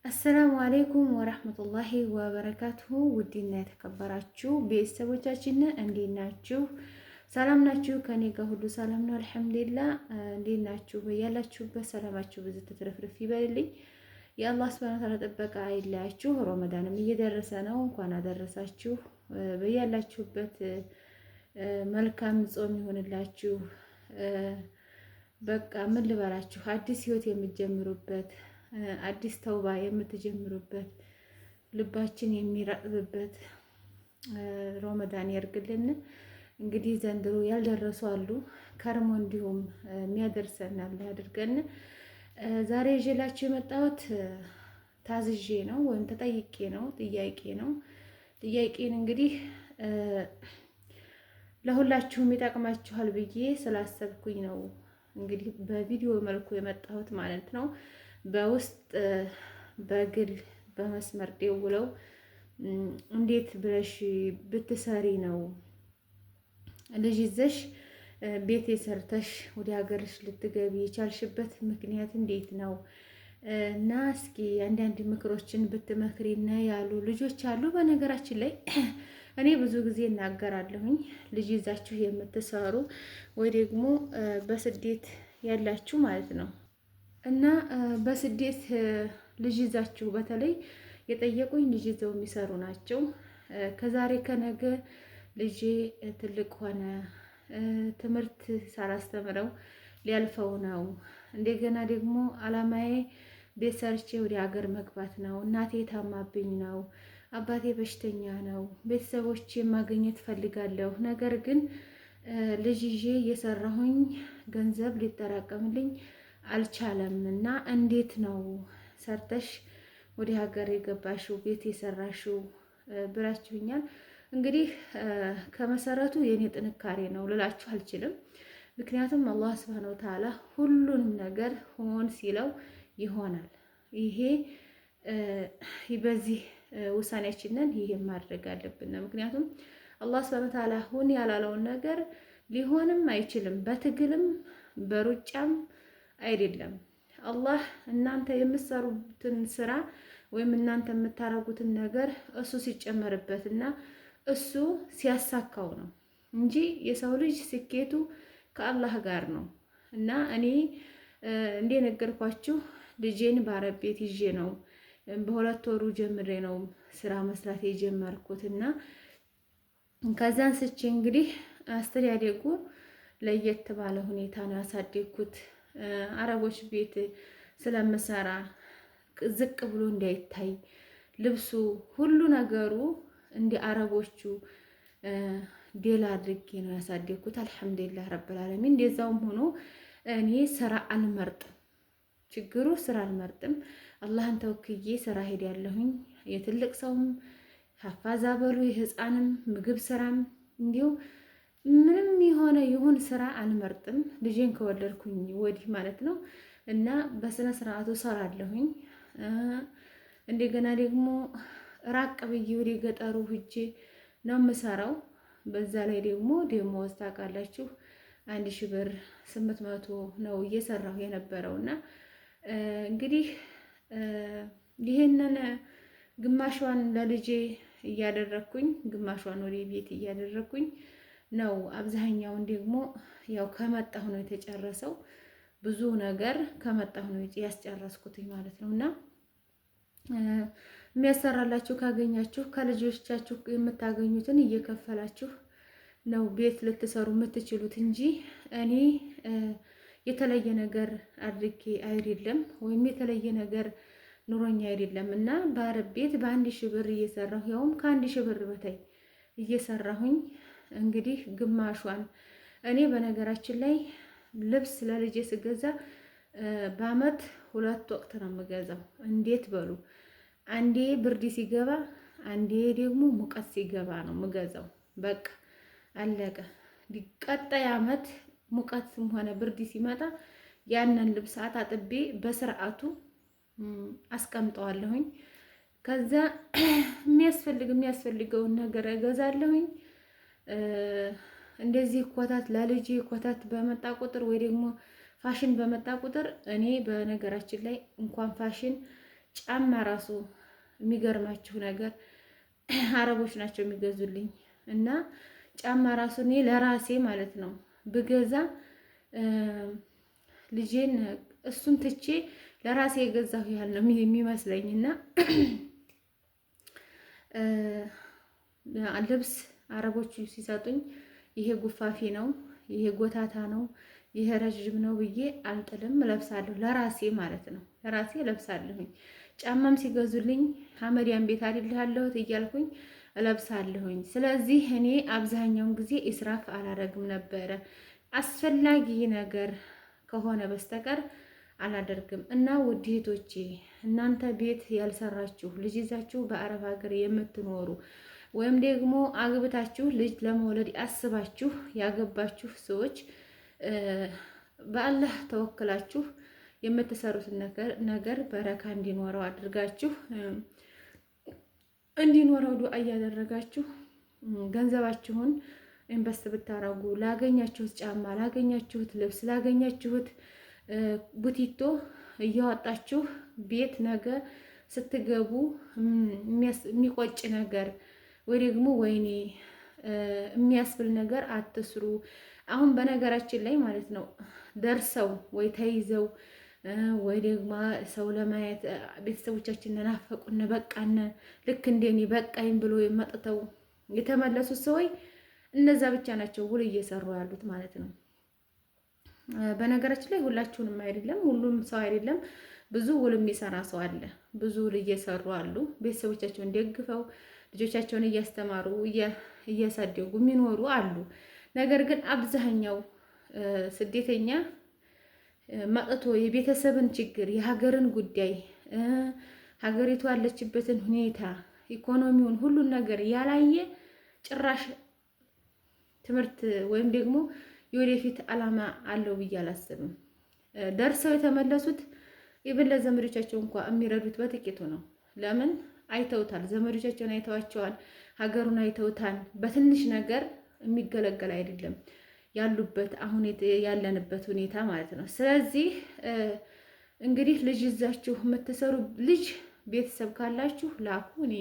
አሰላሙ አሌይኩም ወረህመቱላሂ ወበረካቱሁ። ውድና የተከበራችሁ ቤተሰቦቻችን እንዴት ናችሁ? ሰላም ናችሁ? ከኔ ጋር ሁሉ ሰላም ነው አልሐምዱሊላህ። እንዴት ናችሁ? በያላችሁበት ሰላማችሁ ብዙ ትትረፍርፍ ይበልልኝ። የአላህ ሱብሃነሁ ወተዓላ ጥበቃ አይለያችሁ። ረመዳንም እየደረሰ ነው። እንኳን አደረሳችሁ። በያላችሁበት መልካም ጾም ይሆንላችሁ። በቃ ምን ልበላችሁ፣ አዲስ ህይወት የምትጀምሩበት አዲስ ተውባ የምትጀምሩበት ልባችን የሚራጥብበት ረመዳን ያርግልን። እንግዲህ ዘንድሮ ያልደረሱ አሉ፣ ከርሞ እንዲሁም የሚያደርሰን አላህ ያድርገን። ዛሬ ይዤላችሁ የመጣሁት ታዝዤ ነው ወይም ተጠይቄ ነው፣ ጥያቄ ነው። ጥያቄን እንግዲህ ለሁላችሁም ይጠቅማችኋል ብዬ ስላሰብኩኝ ነው እንግዲህ በቪዲዮ መልኩ የመጣሁት ማለት ነው። በውስጥ በግል በመስመር ደውለው እንዴት ብለሽ ብትሰሪ ነው ልጅ ይዘሽ ቤት የሰርተሽ ወደ ሀገርሽ ልትገቢ የቻልሽበት ምክንያት እንዴት ነው? እና እስኪ አንዳንድ ምክሮችን ብትመክሪና ያሉ ልጆች አሉ። በነገራችን ላይ እኔ ብዙ ጊዜ እናገራለሁኝ፣ ልጅ ይዛችሁ የምትሰሩ ወይ ደግሞ በስደት ያላችሁ ማለት ነው። እና በስደት ልጅ ይዛችሁ በተለይ የጠየቁኝ ልጅ ይዘው የሚሰሩ ናቸው። ከዛሬ ከነገ ልጄ ትልቅ ሆነ፣ ትምህርት ሳላስተምረው ሊያልፈው ነው። እንደገና ደግሞ አላማዬ ቤት ሰርቼ ወደ ሀገር መግባት ነው። እናቴ ታማብኝ ነው፣ አባቴ በሽተኛ ነው፣ ቤተሰቦቼ ማግኘት ፈልጋለሁ። ነገር ግን ልጅ ይዤ እየሰራሁኝ ገንዘብ ሊጠራቀምልኝ አልቻለም እና እንዴት ነው ሰርተሽ ወደ ሀገር የገባሽው ቤት የሰራሽው ብላችሁኛል። እንግዲህ ከመሰረቱ የኔ ጥንካሬ ነው ልላችሁ አልችልም። ምክንያቱም አላህ ሱብሃነሁ ወተዓላ ሁሉንም ነገር ሆን ሲለው ይሆናል። ይሄ በዚህ ውሳኔያችንን ይሄ ማድረግ አለብን። ምክንያቱም አላህ ሱብሃነሁ ወተዓላ ሁን ያላለውን ነገር ሊሆንም አይችልም። በትግልም በሩጫም አይደለም። አላህ እናንተ የምትሰሩትን ስራ ወይም እናንተ የምታረጉትን ነገር እሱ ሲጨመርበትና እሱ ሲያሳካው ነው እንጂ የሰው ልጅ ስኬቱ ከአላህ ጋር ነው። እና እኔ እንደነገርኳችሁ ልጄን በአረብ ቤት ይዤ ነው በሁለት ወሩ ጀምሬ ነው ስራ መስራት የጀመርኩት እና ከዛን ስቼ እንግዲህ አስተዳደጉ ለየት ባለ ሁኔታ ነው ያሳደግኩት። አረቦች ቤት ስለምሰራ ዝቅ ብሎ እንዳይታይ ልብሱ ሁሉ ነገሩ እንደ አረቦቹ ዴላ አድርጌ ነው ያሳደግኩት። አልሐምዱሊላህ ረብል ዓለሚን። እንደዛውም ሆኖ እኔ ስራ አልመርጥም። ችግሩ ስራ አልመርጥም። አላህን ተወክዬ ስራ ሄዳለሁኝ። የትልቅ ሰውም ሀፋዛ በሉ የህፃንም ምግብ ስራም እንዲሁ ምንም የሆነ ይሁን ስራ አልመርጥም። ልጄን ከወለድኩኝ ወዲህ ማለት ነው። እና በስነ ስርዓቱ ሰራለሁኝ። እንደገና ደግሞ ራቅ ብዬ ወደ ገጠሩ ሂጄ ነው የምሰራው። በዛ ላይ ደግሞ ደሞዝ ታውቃላችሁ 1000 ብር 800 ነው እየሰራሁ የነበረው እና እንግዲህ ይሄንን ግማሿን ለልጄ እያደረኩኝ ግማሿን ወደ ቤት እያደረኩኝ ነው። አብዛኛውን ደግሞ ያው ከመጣሁ ነው የተጨረሰው። ብዙ ነገር ከመጣሁ ነው ያስጨረስኩትኝ ማለት ነው። እና የሚያሰራላችሁ ካገኛችሁ ከልጆቻችሁ የምታገኙትን እየከፈላችሁ ነው ቤት ልትሰሩ የምትችሉት እንጂ እኔ የተለየ ነገር አድርጌ አይደለም ወይም የተለየ ነገር ኑሮኛ አይደለም። እና በአረብ ቤት በ1000 ብር እየሰራሁ ያውም ከ1000 ብር በታይ እየሰራሁኝ እንግዲህ ግማሿን እኔ በነገራችን ላይ ልብስ ለልጄ ስገዛ በአመት 2 ወቅት ነው የምገዛው። እንዴት በሉ፣ አንዴ ብርድ ሲገባ አንዴ ደግሞ ሙቀት ሲገባ ነው የምገዛው። በቃ አለቀ። ቀጣይ አመት ሙቀትም ሆነ ብርድ ሲመጣ ያንን ልብስ አጣጥቤ በስርዓቱ አስቀምጠዋለሁኝ። ከዛ የሚያስፈልገውን ነገር እገዛለሁኝ። እንደዚህ ኮታት ለልጄ ኮታት በመጣ ቁጥር ወይ ደግሞ ፋሽን በመጣ ቁጥር እኔ በነገራችን ላይ እንኳን ፋሽን ጫማ ራሱ የሚገርማችሁ ነገር አረቦች ናቸው የሚገዙልኝ እና ጫማ ራሱ እኔ ለራሴ ማለት ነው ብገዛ ልጄን እሱን ትቼ ለራሴ የገዛሁ ያህል ነው የሚመስለኝ እና ልብስ አረቦቹ ሲሰጡኝ ይሄ ጉፋፊ ነው፣ ይሄ ጎታታ ነው፣ ይሄ ረዥም ነው ብዬ አልጥልም፣ እለብሳለሁ ለራሴ ማለት ነው። ለራሴ እለብሳለሁኝ። ጫማም ሲገዙልኝ ሀመዲያን ቤት አይደለሁት እያልኩኝ እለብሳለሁኝ። ስለዚህ እኔ አብዛኛውን ጊዜ ኢስራፍ አላደርግም ነበረ አስፈላጊ ነገር ከሆነ በስተቀር አላደርግም። እና ውድ እህቶቼ እናንተ ቤት ያልሰራችሁ ልጅ ይዛችሁ በአረብ ሀገር የምትኖሩ ወይም ደግሞ አግብታችሁ ልጅ ለመውለድ አስባችሁ ያገባችሁ ሰዎች በአላህ ተወክላችሁ የምትሰሩትን ነገር በረካ እንዲኖረው አድርጋችሁ እንዲኖረው ዱአ እያደረጋችሁ ገንዘባችሁን ኢንቨስት ብታረጉ ላገኛችሁት ጫማ፣ ላገኛችሁት ልብስ፣ ላገኛችሁት ቡቲቶ እያወጣችሁ ቤት ነገ ስትገቡ የሚቆጭ ነገር ወይ ደግሞ ወይኔ የሚያስብል ነገር አትስሩ። አሁን በነገራችን ላይ ማለት ነው ደርሰው ወይ ተይዘው ወይ ደግሞ ሰው ለማየት ቤተሰቦቻችን ናፈቁን በቃን ልክ እንደኔ በቃኝ ብሎ መጥተው የተመለሱት ሰዎች እነዛ ብቻ ናቸው ውል እየሰሩ ያሉት ማለት ነው። በነገራችን ላይ ሁላችሁንም አይደለም፣ ሁሉም ሰው አይደለም። ብዙ ውል የሚሰራ ሰው አለ። ብዙ ውል እየሰሩ አሉ። ቤተሰቦቻቸውን ደግፈው ልጆቻቸውን እያስተማሩ እያሳደጉ የሚኖሩ አሉ። ነገር ግን አብዛኛው ስደተኛ መጥቶ የቤተሰብን ችግር፣ የሀገርን ጉዳይ፣ ሀገሪቱ ያለችበትን ሁኔታ፣ ኢኮኖሚውን፣ ሁሉን ነገር ያላየ ጭራሽ ትምህርት ወይም ደግሞ የወደፊት ዓላማ አለው ብዬ አላስብም። ደርሰው የተመለሱት ኢብን ለዘመዶቻቸው እንኳን የሚረዱት በጥቂቱ ነው። ለምን አይተውታል፣ ዘመዶቻቸውን አይተዋቸዋል፣ ሀገሩን አይተውታል። በትንሽ ነገር የሚገለገል አይደለም ያሉበት አሁን ያለንበት ሁኔታ ማለት ነው። ስለዚህ እንግዲህ ልጅ ይዛችሁ የምትሰሩ ልጅ ቤተሰብ ካላችሁ ላኩ። እኔ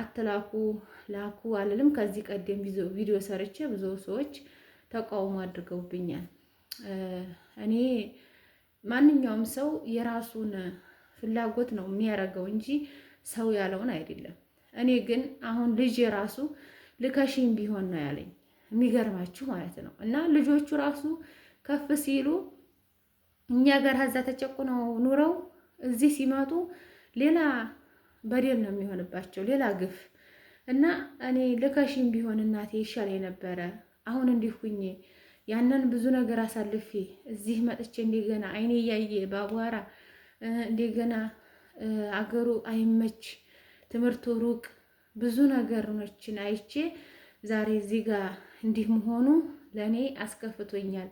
አትላኩ ላኩ አልልም። ከዚህ ቀደም ቪዲዮ ሰርቼ ብዙ ሰዎች ተቃውሞ አድርገውብኛል። እኔ ማንኛውም ሰው የራሱን ፍላጎት ነው የሚያደርገው እንጂ ሰው ያለውን አይደለም። እኔ ግን አሁን ልጅ የራሱ ልከሽም ቢሆን ነው ያለኝ፣ የሚገርማችሁ ማለት ነው። እና ልጆቹ ራሱ ከፍ ሲሉ እኛ ጋር ሀዛ ተጨቁነው ኑረው እዚህ ሲመጡ ሌላ በደል ነው የሚሆንባቸው፣ ሌላ ግፍ። እና እኔ ልከሽም ቢሆን እናቴ ይሻለኝ ነበረ። አሁን እንዲህ ሁኜ ያንን ብዙ ነገር አሳልፌ እዚህ መጥቼ እንደገና አይኔ እያየ ባቧራ እንደገና አገሩ አይመች፣ ትምህርቱ ሩቅ፣ ብዙ ነገሮችን አይቼ ዛሬ እዚህ ጋር እንዲህ መሆኑ ለኔ አስከፍቶኛል።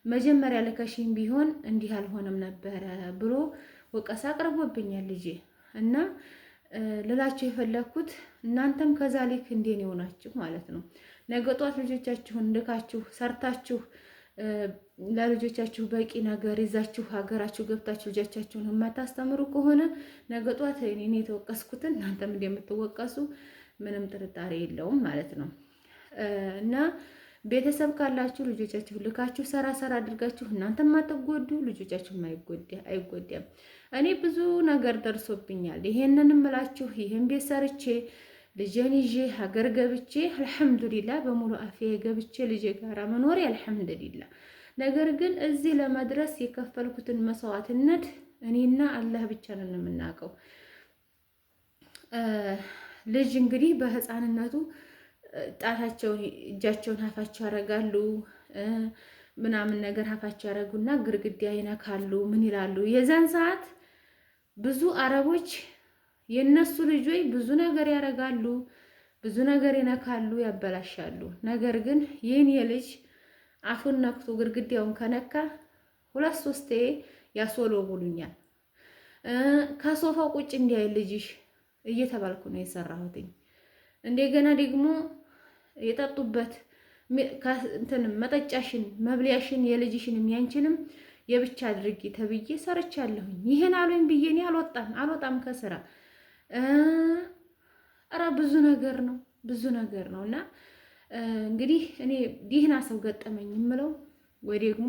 መጀመሪያ ልከሽም ቢሆን እንዲህ አልሆነም ነበረ ብሎ ወቀሳ አቅርቦብኛል ልጄ። እና ልላችሁ የፈለኩት እናንተም ከዛ ልክ እንደኔ ሆናችሁ ማለት ነው። ነገ ጧት ልጆቻችሁን ልካችሁ ሰርታችሁ ለልጆቻችሁ በቂ ነገር ይዛችሁ ሀገራችሁ ገብታችሁ ልጆቻችሁን የማታስተምሩ ከሆነ ነገ ጧት እኔ የተወቀስኩትን እናንተም እንደምትወቀሱ ምንም ጥርጣሬ የለውም ማለት ነው። እና ቤተሰብ ካላችሁ ልጆቻችሁ ልካችሁ ሰራ አድርጋችሁ እናንተም አትጎዱ፣ ልጆቻችሁም አይጎዳም። እኔ ብዙ ነገር ደርሶብኛል። ይሄንን እምላችሁ ይሄን ቤት ሰርቼ ልጄን ይዤ ሀገር ገብቼ አልሐምዱሊላህ በሙሉ አፊያ ገብቼ ልጄ ጋራ መኖሬ አልሐምዱሊላህ። ነገር ግን እዚህ ለመድረስ የከፈልኩትን መስዋዕትነት እኔና አላህ ብቻ ነን የምናውቀው። ልጅ እንግዲህ በህፃንነቱ ጣታቸውን እጃቸውን አፋቸው ያደርጋሉ ምናምን ነገር አፋቸው ያደርጉና ግርግዳ ይነካሉ። ምን ይላሉ? የዛን ሰዓት ብዙ አረቦች የነሱ ልጆች ብዙ ነገር ያደርጋሉ፣ ብዙ ነገር ይነካሉ፣ ያበላሻሉ። ነገር ግን የኔ ልጅ አፉን ነክቶ ግርግዳውን ከነካ 2-3 ያስወለውሉኛል። ከሶፋው ቁጭ እንዲያይ ልጅሽ እየተባልኩ ነው የሰራሁትኝ። እንደገና ደግሞ የጠጡበት እንትን መጠጫሽን፣ መብሊያሽን፣ የልጅሽንም ያንቺንም የብቻ አድርጊ ተብዬ ሰርቻለሁኝ። ይሄን አሉኝ ብዬ እኔ አልወጣም ከስራ ኧረ ብዙ ነገር ነው እና እንግዲህ እኔ ዲህና ሰው ገጠመኝ የምለው ወይ ደግሞ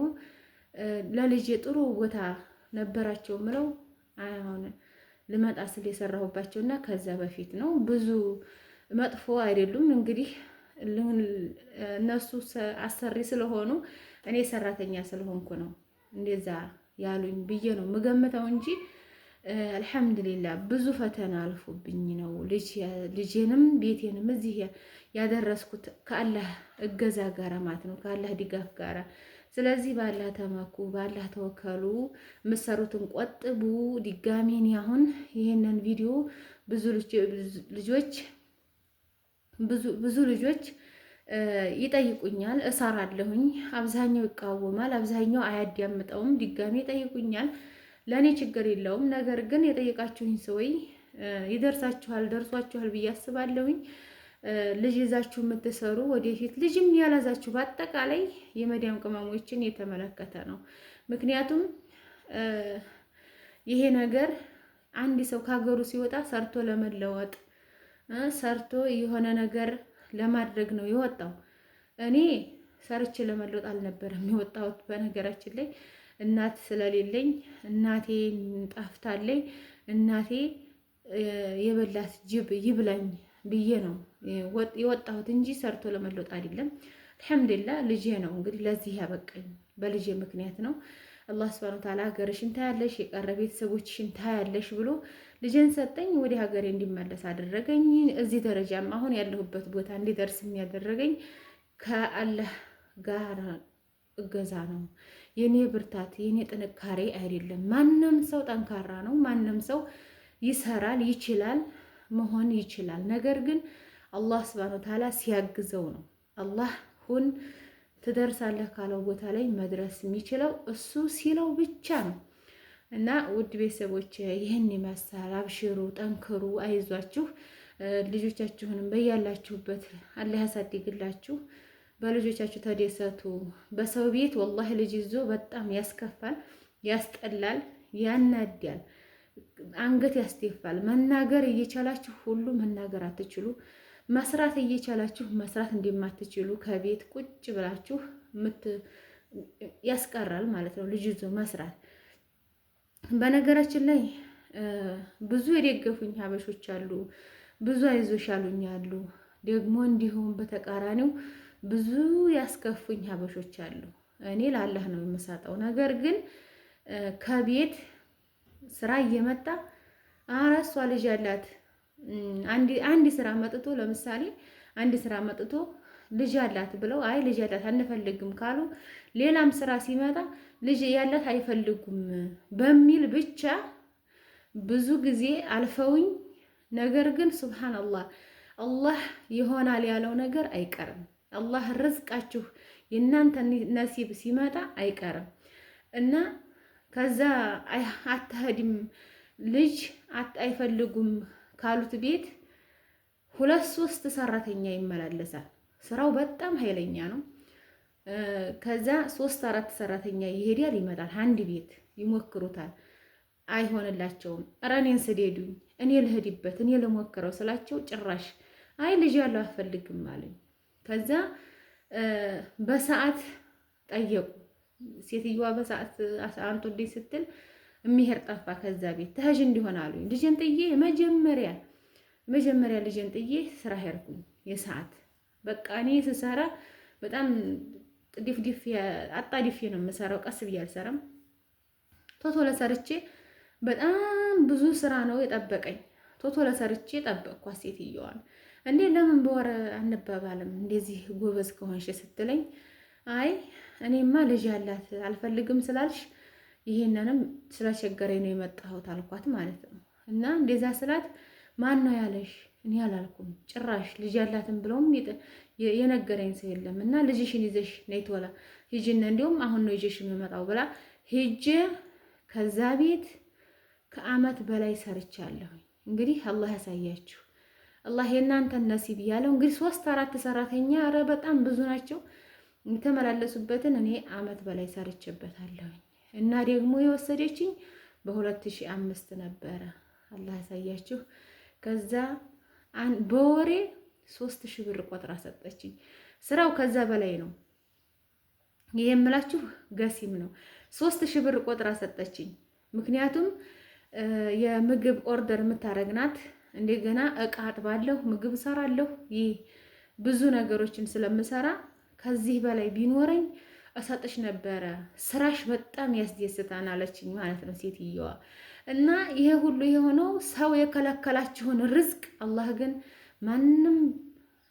ለልጄ ጥሩ ቦታ ነበራቸው የምለው አሁን ልመጣ ስል የሰራሁባቸው እና ከዛ በፊት ነው። ብዙ መጥፎ አይደሉም። እንግዲህ እነሱ አሰሪ ስለሆኑ እኔ ሰራተኛ ስለሆንኩ ነው እንደዛ ያሉኝ ብዬ ነው የምገምተው እንጂ አልሐምዱሊላህ ብዙ ፈተና አልፎብኝ ነው ልጄንም ቤቴንም እዚህ ያደረስኩት ከአላህ እገዛ ጋራ ማለት ነው፣ ከአላህ ድጋፍ ጋራ። ስለዚህ በአላህ ተመኩ፣ በአላህ ተወከሉ፣ የምትሰሩትን ቆጥቡ። ድጋሜን አሁን ይሄንን ቪዲዮ ብዙ ልጆች ይጠይቁኛል፣ እሰራለሁኝ። አብዛኛው ይቃወማል፣ አብዛኛው አያዳምጠውም። ድጋሜ ይጠይቁኛል። ለእኔ ችግር የለውም። ነገር ግን የጠየቃችሁኝ ሰዎች ይደርሳችኋል፣ ደርሷችኋል ብዬ አስባለሁኝ። ልጅ ይዛችሁ የምትሰሩ ወደፊት ልጅም ያላዛችሁ በአጠቃላይ የመዲያም ቅመሞችን የተመለከተ ነው። ምክንያቱም ይሄ ነገር አንድ ሰው ከሀገሩ ሲወጣ ሰርቶ ለመለወጥ ሰርቶ የሆነ ነገር ለማድረግ ነው የወጣው። እኔ ሰርቼ ለመለወጥ አልነበረም የወጣሁት። በነገራችን ላይ እናት ስለሌለኝ እናቴ ጠፍታለኝ፣ እናቴ የበላት ጅብ ይብላኝ ብዬ ነው የወጣሁት እንጂ ሰርቶ ለመለወጥ አይደለም። አልሐምዱሊላህ ልጄ ነው እንግዲህ ለዚህ ያበቃኝ፣ በልጄ ምክንያት ነው። አላህ ሱብሓነሁ ወተዓላ ሀገርሽን ታያለሽ፣ የቀረ ቤተሰቦችሽን ታያለሽ ብሎ ልጄን ሰጠኝ። ወደ ሀገሬ እንዲመለስ አደረገኝ። እዚህ ደረጃም አሁን ያለሁበት ቦታ እንዲደርስ የሚያደረገኝ ከአላህ ጋር እገዛ ነው። የኔ ብርታት የኔ ጥንካሬ አይደለም። ማንም ሰው ጠንካራ ነው። ማንም ሰው ይሰራል፣ ይችላል፣ መሆን ይችላል። ነገር ግን አላህ ሱብሓነሁ ወተዓላ ሲያግዘው ነው። አላህ ሁን ትደርሳለህ ካለው ቦታ ላይ መድረስ የሚችለው እሱ ሲለው ብቻ ነው። እና ውድ ቤተሰቦች ይህን ይመስላል። አብሽሩ፣ ጠንክሩ፣ አይዟችሁ። ልጆቻችሁንም በያላችሁበት አላህ ያሳድግላችሁ። በልጆቻችሁ ተደሰቱ። በሰው ቤት ወላሂ ልጅ ይዞ በጣም ያስከፋል፣ ያስጠላል፣ ያናዳል፣ አንገት ያስደፋል። መናገር እየቻላችሁ ሁሉ መናገር አትችሉ፣ መስራት እየቻላችሁ መስራት እንደማትችሉ ከቤት ቁጭ ብላችሁ ያስቀራል ማለት ነው ልጅ ይዞ መስራት። በነገራችን ላይ ብዙ የደገፉኝ ሀበሾች አሉ፣ ብዙ አይዞሽ ያሉኝ አሉ። ደግሞ እንዲሁም በተቃራኒው ብዙ ያስከፉኝ ሀበሾች አሉ። እኔ ለአላህ ነው የምሰጠው። ነገር ግን ከቤት ስራ እየመጣ እሷ ልጅ ያላት አንድ ስራ መጥቶ ለምሳሌ አንድ ስራ መጥቶ ልጅ ያላት ብለው አይ ልጅ ያላት አንፈልግም ካሉ ሌላም ስራ ሲመጣ ልጅ ያላት አይፈልጉም በሚል ብቻ ብዙ ጊዜ አልፈውኝ። ነገር ግን ሱብሃንአላህ አላህ ይሆናል ያለው ነገር አይቀርም። አላህ ርዝቃችሁ የእናንተ ነሲብ ሲመጣ አይቀርም እና ከዛ አትሄድም ልጅ አይፈልጉም ካሉት ቤት 2-3 ሰራተኛ ይመላለሳል። ስራው በጣም ኃይለኛ ነው። ከዛ 3-4 ሰራተኛ ይሄዳል ይመጣል። አንድ ቤት ይሞክሩታል፣ አይሆንላቸውም። ኧረ እኔን ስደዱኝ፣ እኔ ልሄድበት፣ እኔ ልሞክረው ስላቸው ጭራሽ አይ ልጅ ያለው አፈልግም አለኝ። ከዛ በሰዓት ጠየቁ። ሴትዮዋ በሰዓት አንጡልኝ ስትል የሚሄድ ጠፋ። ከዛ ቤት ተህጅ እንዲሆን አሉኝ። ልጄን ጥዬ መጀመሪያ ልጄን ጥዬ ስራ ሄድኩኝ። የሰዓት በቃ እኔ ስሰራ በጣም አጣድፌ ነው የምሰራው። ቀስ ብዬ አልሰራም። ቶሎ ሰርቼ በጣም ብዙ ስራ ነው የጠበቀኝ። ቶሎ ሰርቼ ጠበቅኳት ሴትዮዋን። እንዴ ለምን በወር አንባባልም እንደዚህ ጎበዝ ከሆንሽ ስትለኝ፣ አይ እኔማ ልጅ ያላት አልፈልግም ስላልሽ ይሄንንም ስለቸገረኝ ነው የመጣሁት አልኳት ማለት ነው። እና እንደዛ ስላት ማን ነው ያለሽ? እኔ አላልኩም ጭራሽ ልጅ ያላትን ብለውም የነገረኝ ሰው የለም። እና ልጅሽን ይዘሽ ነይ ቶላ ሂጂና እንዲሁም አሁን ነው ይዤሽ የምመጣው ብላ ሂጄ ከዛ ቤት ከአመት በላይ ሰርቻለሁ። እንግዲህ አላህ ያሳያችሁ። አላህ የእናንተን ነሲብ ያለው እንግዲህ 3-4 ሰራተኛ ኧረ በጣም ብዙ ናቸው የተመላለሱበትን እኔ አመት በላይ ሰርቼበታለሁ። እና ደግሞ የወሰደችኝ በ2005 ነበረ። አላህ ያሳያችሁ። ከዛ በወሬ 3000 ብር ቆጥራ ሰጠችኝ። ስራው ከዛ በላይ ነው። ይሄ የምላችሁ ገሲም ነው። 3000 ብር ቆጥራ ሰጠችኝ። ምክንያቱም የምግብ ኦርደር የምታረግናት እንደገና እቃ አጥባለሁ፣ ምግብ ሰራለሁ። ይህ ብዙ ነገሮችን ስለምሰራ ከዚህ በላይ ቢኖረኝ እሰጥሽ ነበረ። ስራሽ በጣም ያስደስታን አለችኝ ማለት ነው ሴትየዋ። እና ይሄ ሁሉ የሆነው ሰው የከለከላችሁን ርዝቅ አላህ ግን ማንም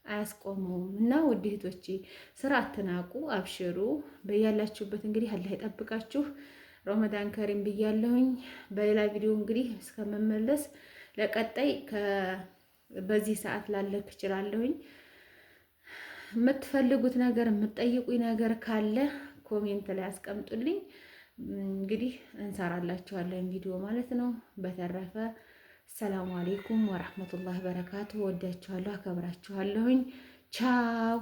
አያስቆመውም። እና ውድ እህቶቼ ስራ አትናቁ፣ አብሽሩ። በያላችሁበት እንግዲህ አላህ ይጠብቃችሁ። ረመዳን ከሪም ብያለሁኝ። በሌላ ቪዲዮ እንግዲህ እስከመመለስ ለቀጣይ በዚህ ሰዓት ላለክ እችላለሁኝ። የምትፈልጉት ነገር የምትጠይቁኝ ነገር ካለ ኮሜንት ላይ አስቀምጡልኝ። እንግዲህ እንሰራላችኋለን ቪዲዮ ማለት ነው። በተረፈ ሰላም አሌይኩም ወራህመቱላሂ በረካቱ። ወዳችኋለሁ፣ አከብራችኋለሁኝ። ቻው